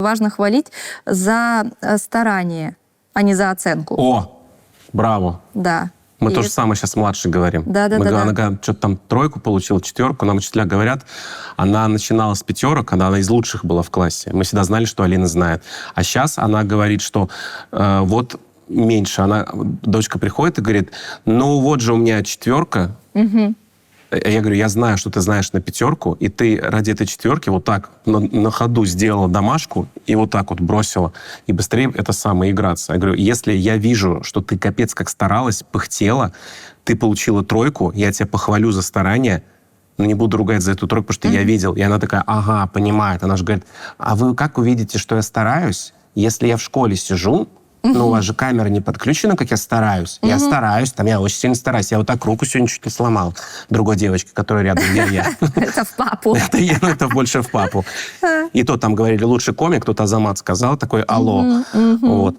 Важно хвалить за старание, а не за оценку. О, браво. Да. Мы И то же самое сейчас младше говорим. Она что-то там 3 получила, 4. Нам учителя говорят, она начинала с 5, когда она из лучших была в классе. Мы всегда знали, что Алина знает. А сейчас она говорит, что вот меньше. Дочка приходит и говорит, ну вот же у меня 4. Я говорю, я знаю, что ты знаешь на 5, и ты ради этой 4 вот так на ходу сделала домашку и вот так вот бросила. И быстрее это самое играться. Я говорю, если я вижу, что ты капец как старалась, пыхтела, ты получила 3, я тебя похвалю за старание, но не буду ругать за эту 3, потому что я видел. И она такая, ага, понимает. Она же говорит, а вы как увидите, что я стараюсь, если я в школе сижу, ну, у вас же камера не подключена, как я стараюсь. Я стараюсь, я очень сильно стараюсь. Я вот так руку сегодня чуть не сломал другой девочке, которая рядом, я. Это в папу. Это больше в папу. И то там говорили, лучший комик, кто-то Азамат сказал, такой, алло. Вот.